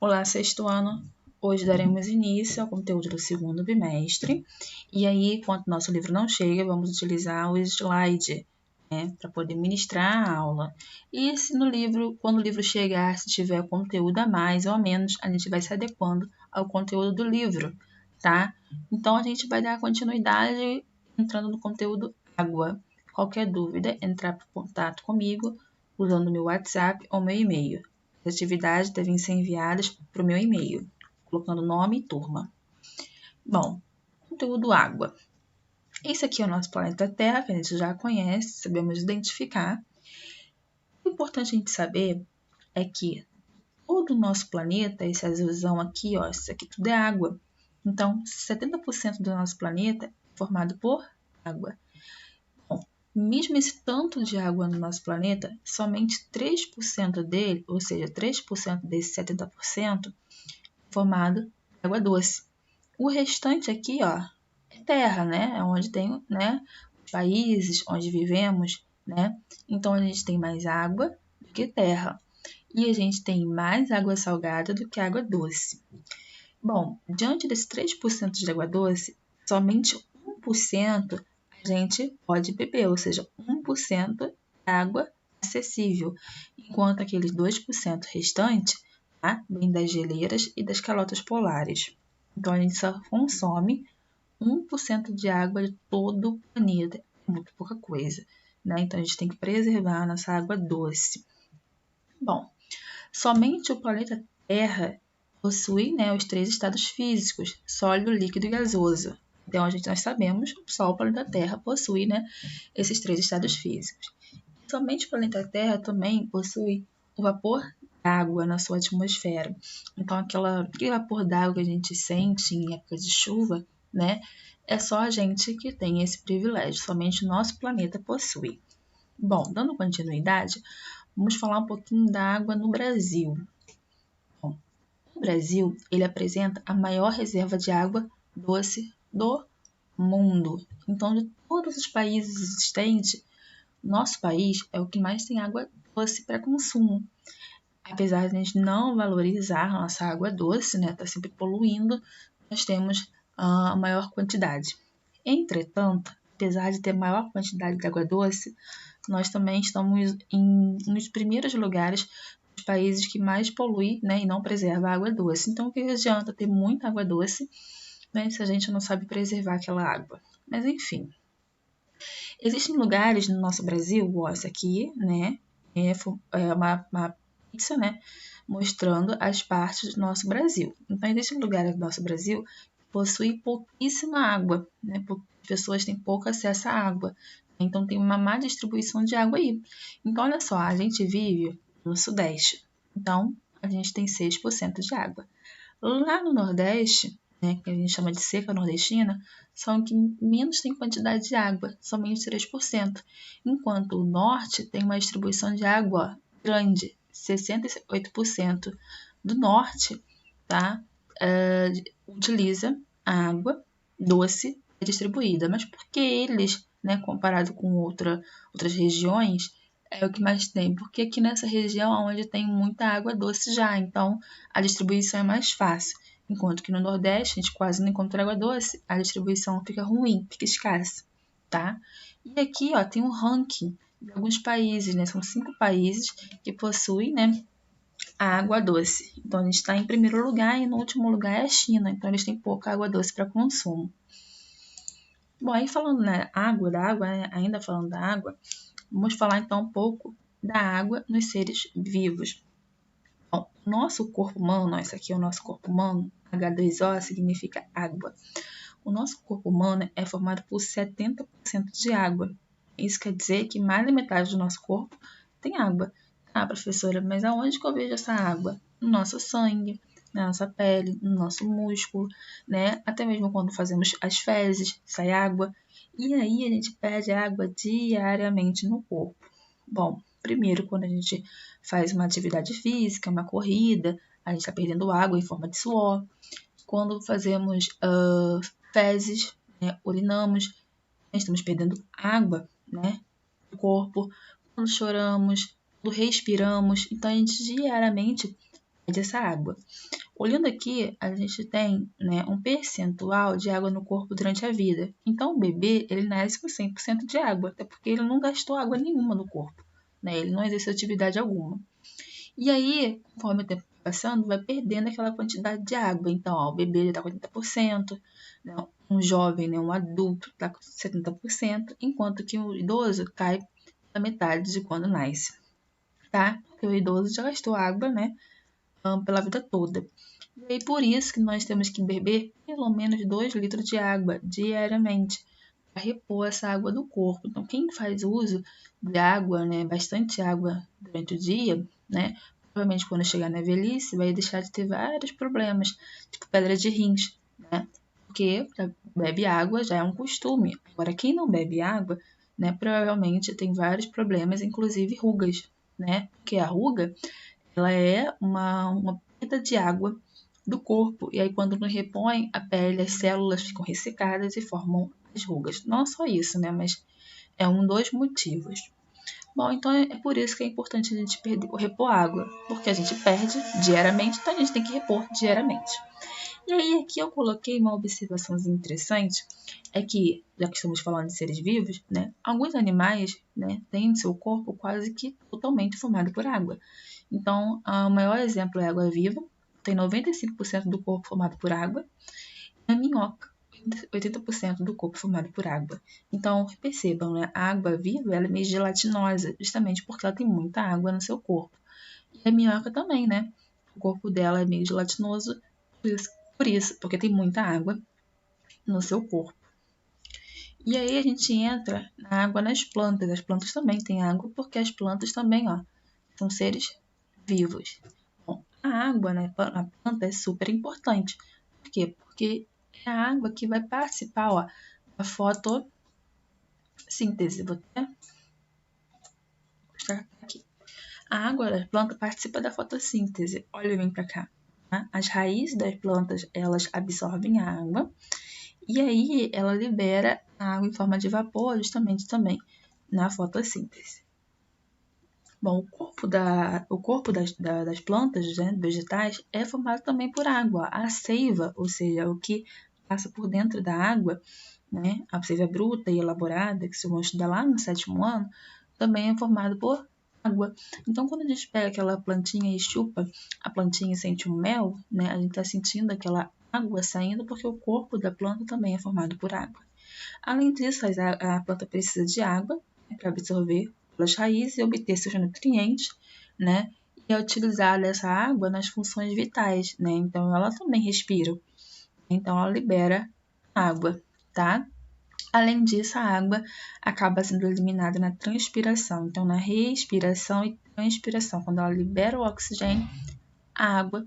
Olá, sexto ano! Hoje daremos início ao conteúdo do segundo bimestre. E aí, enquanto nosso livro não chega, vamos utilizar o slide, para poder ministrar a aula. E se no livro, quando o livro chegar, se tiver conteúdo a mais ou a menos, a gente vai se adequando ao conteúdo do livro, tá? Então, a gente vai dar continuidade entrando no conteúdo água. Qualquer dúvida, entrar em contato comigo usando o meu WhatsApp ou meu e-mail. As atividades devem ser enviadas para o meu e-mail, colocando nome e turma. Bom, conteúdo água. Esse aqui é o nosso planeta Terra, que a gente já conhece, sabemos identificar. O importante a gente saber é que todo o nosso planeta, esse azulzão aqui, ó, isso aqui tudo é água. Então, 70% do nosso planeta é formado por água. Bom, mesmo esse tanto de água no nosso planeta, somente 3% dele, ou seja, 3% desse 70%, é formado por água doce. O restante aqui, ó, é terra, né? É onde tem, né, os países onde vivemos, né? Então, a gente tem mais água do que terra. E a gente tem mais água salgada do que água doce. Bom, diante desse 3% de água doce, somente 1% a gente pode beber, ou seja, 1% é água acessível, enquanto aqueles 2% restante, tá, vem das geleiras e das calotas polares. Então, a gente só consome 1% de água de todo o planeta, é muito pouca coisa, né? Então, a gente tem que preservar a nossa água doce. Bom, somente o planeta Terra possui, né, os 3 estados físicos, sólido, líquido e gasoso. Então, nós sabemos que só o planeta Terra possui, né, esses 3 estados físicos. Somente o planeta Terra também possui o vapor d'água na sua atmosfera. Então, aquele vapor d'água que a gente sente em época de chuva, né, é só a gente que tem esse privilégio, somente o nosso planeta possui. Bom, dando continuidade, vamos falar um pouquinho da água no Brasil. Bom, o Brasil, ele apresenta a maior reserva de água doce do mundo. Então, de todos os países existentes, nosso país é o que mais tem água doce para consumo. Apesar de a gente não valorizar a nossa água doce, né, tá sempre poluindo, nós temos a maior quantidade. Entretanto, apesar de ter maior quantidade de água doce, nós também estamos nos primeiros lugares dos países que mais poluem, né, e não preserva a água doce. Então, o que adianta ter muita água doce, né, se a gente não sabe preservar aquela água? Mas, enfim. Existem lugares no nosso Brasil, ó, essa aqui, né, é uma pizza, né, mostrando as partes do nosso Brasil. Então, existem lugares do nosso Brasil que possuem pouquíssima água, né, as pessoas têm pouco acesso à água. Então, tem uma má distribuição de água aí. Então, olha só, a gente vive no Sudeste. Então, a gente tem 6% de água. Lá no Nordeste, né, que a gente chama de seca nordestina, são que menos tem quantidade de água, somente 3%. Enquanto o Norte tem uma distribuição de água grande, 68% do Norte, tá, utiliza a água doce distribuída. Mas por que eles, né, comparado com outras regiões, é o que mais tem? Porque aqui nessa região é onde tem muita água doce já, então a distribuição é mais fácil. Enquanto que no Nordeste a gente quase não encontra água doce, a distribuição fica ruim, fica escassa, tá? E aqui, ó, tem um ranking de alguns países, né? São 5 países que possuem, né, a água doce. Então, a gente está em primeiro lugar e no último lugar é a China. Então, eles têm pouca água doce para consumo. Bom, aí falando, né, da água, né, ainda falando da água, vamos falar então um pouco da água nos seres vivos. Bom, nosso corpo humano, esse aqui é o nosso corpo humano, H2O significa água. O nosso corpo humano é formado por 70% de água. Isso quer dizer que mais da metade do nosso corpo tem água. Ah, professora, mas aonde que eu vejo essa água? No nosso sangue, na nossa pele, no nosso músculo, né? Até mesmo quando fazemos as fezes, sai água. E aí a gente perde água diariamente no corpo. Bom, primeiro quando a gente faz uma atividade física, uma corrida, a gente está perdendo água em forma de suor. Quando fazemos fezes, né, urinamos, estamos perdendo água, né, do corpo. Quando choramos, quando respiramos, então a gente diariamente dessa água. Olhando aqui, a gente tem, né, um percentual de água no corpo durante a vida. Então, o bebê, ele nasce com 100% de água, até porque ele não gastou água nenhuma no corpo, né? Ele não exerceu atividade alguma. E aí, conforme o tempo vai passando, vai perdendo aquela quantidade de água. Então, ó, o bebê já está com 80%, né? Um jovem, né, um adulto está com 70%, enquanto que o idoso cai pela metade de quando nasce, tá? Porque o idoso já gastou água, né, pela vida toda. E aí, por isso que nós temos que beber pelo menos 2 litros de água diariamente para repor essa água do corpo. Então, quem faz uso de água, né, bastante água durante o dia, né, provavelmente quando chegar na velhice vai deixar de ter vários problemas, tipo pedra de rins, né, porque bebe água já é um costume. Agora, quem não bebe água, né, provavelmente tem vários problemas, inclusive rugas, né, porque a ruga, ela é uma perda de água do corpo, e aí quando não repõe, a pele, as células ficam ressecadas e formam as rugas. Não só isso, né, mas é um dos motivos. Bom, então é por isso que é importante a gente repor água, porque a gente perde diariamente, então a gente tem que repor diariamente. E aí aqui eu coloquei uma observaçãozinha interessante, é que, já que estamos falando de seres vivos, né, alguns animais, né, têm seu corpo quase que totalmente formado por água. Então, o maior exemplo é a água-viva, tem 95% do corpo formado por água, e a minhoca, 80% do corpo formado por água. Então, percebam, né, a água-viva ela é meio gelatinosa, justamente porque ela tem muita água no seu corpo. E a minhoca também, né? O corpo dela é meio gelatinoso, por isso, porque tem muita água no seu corpo. E aí a gente entra na água nas plantas. As plantas também têm água, porque as plantas também, ó, são seres vivos. Bom, a água na planta é super importante. Por quê? Porque é a água que vai participar, ó, da fotossíntese. Vou até mostrar aqui. A água da planta participa da fotossíntese. Olha bem para cá. Tá? As raízes das plantas, elas absorvem a água e aí ela libera a água em forma de vapor justamente também na fotossíntese. Bom, o corpo das plantas, né, vegetais, é formado também por água. A seiva, ou seja, o que passa por dentro da água, né, a seiva bruta e elaborada, que vocês vão estudar lá no 7º ano, também é formado por água. Então, quando a gente pega aquela plantinha e chupa a plantinha e sente um mel, né, a gente está sentindo aquela água saindo porque o corpo da planta também é formado por água. Além disso, a planta precisa de água, né, para absorver pelas raízes e obter seus nutrientes, né, e é utilizada essa água nas funções vitais, né, então ela também respira, então ela libera água, tá? Além disso, a água acaba sendo eliminada na transpiração, então na respiração e transpiração, quando ela libera o oxigênio, a água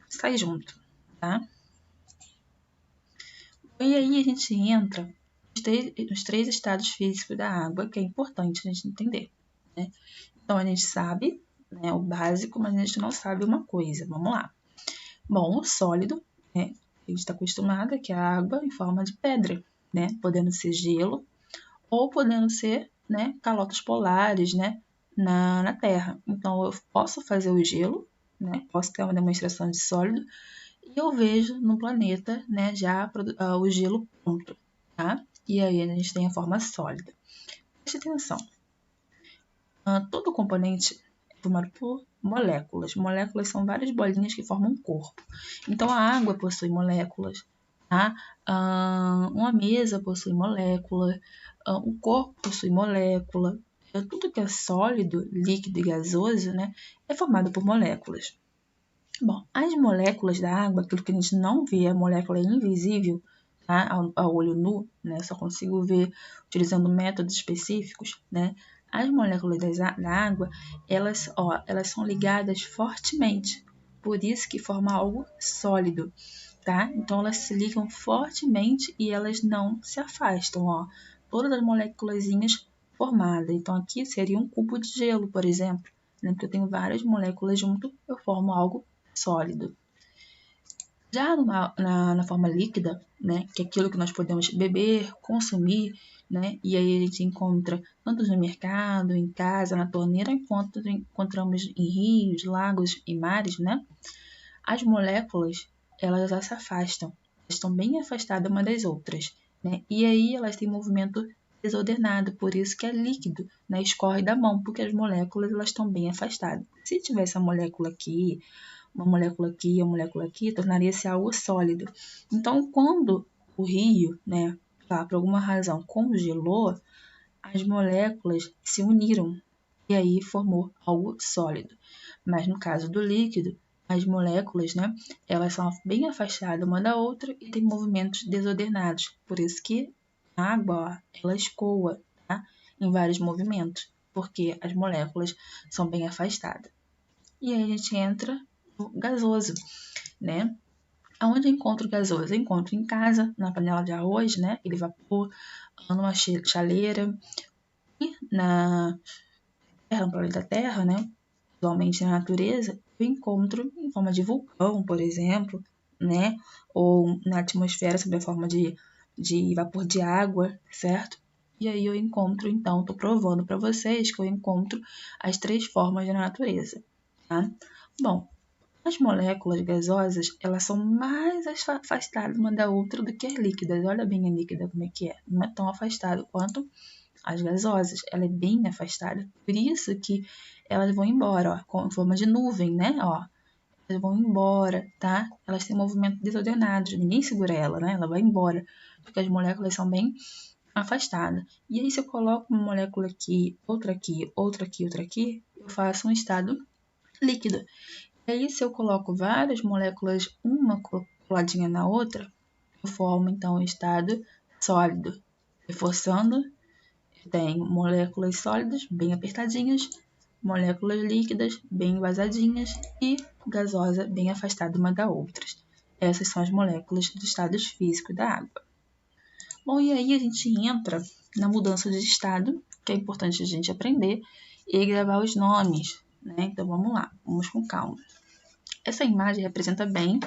sai junto, tá? E aí a gente entra nos 3 estados físicos da água, que é importante a gente entender, né? Então, a gente sabe, né, o básico, mas a gente não sabe uma coisa. Vamos lá. Bom, o sólido, né, a gente está acostumado que é a água em forma de pedra, né? Podendo ser gelo ou podendo ser, né, calotas polares, né, na Terra. Então, eu posso fazer o gelo, né? Posso ter uma demonstração de sólido e eu vejo no planeta, né, já o gelo pronto, tá? E aí a gente tem a forma sólida. Preste atenção. Todo componente é formado por moléculas. Moléculas são várias bolinhas que formam um corpo. Então, a água possui moléculas, tá? Uma mesa possui molécula, o corpo possui molécula. Tudo que é sólido, líquido e gasoso, né, é formado por moléculas. Bom, as moléculas da água, aquilo que a gente não vê, a molécula é invisível, tá? Ao olho nu, né? Só consigo ver utilizando métodos específicos, né? As moléculas da água, elas são ligadas fortemente, por isso que forma algo sólido, tá? Então, elas se ligam fortemente e elas não se afastam, ó. Todas as moléculazinhas formadas. Então, aqui seria um cubo de gelo, por exemplo, né? Porque eu tenho várias moléculas junto, eu formo algo sólido. Já na forma líquida, né, que é aquilo que nós podemos beber, consumir, né, e aí a gente encontra tanto no mercado, em casa, na torneira, encontramos em rios, lagos e mares, né, As moléculas, elas já se afastam, elas estão bem afastadas uma das outras, né? E aí elas têm movimento desordenado, por isso que é líquido, né? Escorre da mão, porque as moléculas elas estão bem afastadas. Se tivesse uma molécula aqui, uma molécula aqui, tornaria-se algo sólido. Então, quando o rio, né, lá, por alguma razão, congelou, as moléculas se uniram e aí formou algo sólido. Mas no caso do líquido, as moléculas, né, elas são bem afastadas uma da outra e têm movimentos desordenados. Por isso que a água, ó, ela escoa, tá? Em vários movimentos, porque as moléculas são bem afastadas. E aí a gente entra no gasoso, né? Aonde eu encontro gasoso? Eu encontro em casa, na panela de arroz, né? Aquele vapor, numa chaleira, e na Terra, no planeta Terra, né? Atualmente na natureza, eu encontro em forma de vulcão, por exemplo, né? Ou na atmosfera sob a forma de vapor de água, certo? E aí eu encontro, então, estou provando para vocês que eu encontro as 3 formas da natureza, tá? Bom, as moléculas gasosas, elas são mais afastadas uma da outra do que as líquidas. Olha bem a líquida como é que é. Não é tão afastado quanto as gasosas. Ela é bem afastada. Por isso que elas vão embora, ó, com forma de nuvem, né? Ó, elas vão embora, tá? Elas têm movimento desordenado. Ninguém segura ela, né? Ela vai embora. Porque as moléculas são bem afastadas. E aí, se eu coloco uma molécula aqui, outra aqui, outra aqui, outra aqui, eu faço um estado líquido. E aí, se eu coloco várias moléculas, uma coladinha na outra, eu formo, então, um estado sólido. Reforçando, eu tenho moléculas sólidas, bem apertadinhas, moléculas líquidas, bem vazadinhas, e gasosa, bem afastada uma da outra. Essas são as moléculas dos estados físicos da água. Bom, e aí a gente entra na mudança de estado, que é importante a gente aprender, e gravar os nomes, né? Então, vamos lá, vamos com calma. Essa imagem representa bem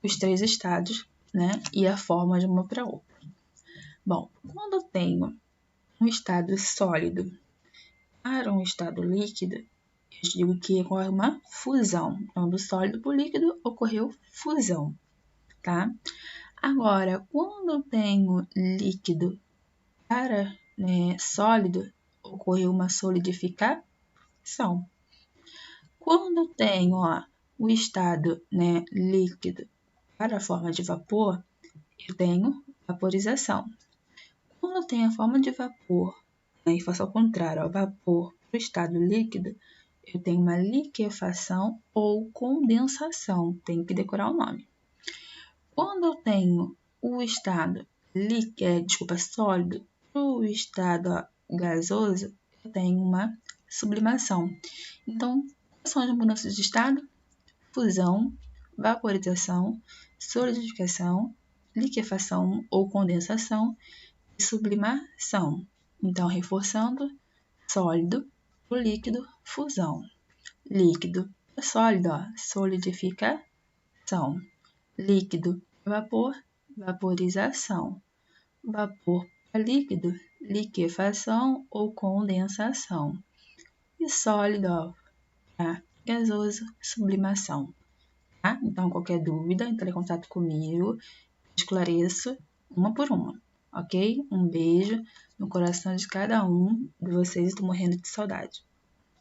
os 3 estados, né? E a forma de uma para outra. Bom, quando eu tenho um estado sólido para um estado líquido, eu digo que ocorre uma fusão. Então, do sólido para o líquido ocorreu fusão, tá? Agora, quando eu tenho líquido para, né, sólido, ocorreu uma solidificação. Quando eu tenho, ó, o estado, né, líquido para a forma de vapor, eu tenho vaporização. Quando eu tenho a forma de vapor, né, e faço ao contrário, ao vapor para o estado líquido, eu tenho uma liquefação ou condensação. Tenho que decorar o nome. Quando eu tenho o estado sólido para o estado gasoso, eu tenho uma sublimação. Então, quais são as mudanças de estado? Fusão, vaporização, solidificação, liquefação ou condensação e sublimação. Então, reforçando, sólido, o líquido, fusão. Líquido, sólido, ó, solidificação. Líquido, vapor, vaporização. Vapor para líquido, liquefação ou condensação. E sólido, para gasoso, sublimação. Tá? Então, qualquer dúvida, entre em contato comigo, esclareço uma por uma, ok? Um beijo no coração de cada um de vocês, estou morrendo de saudade.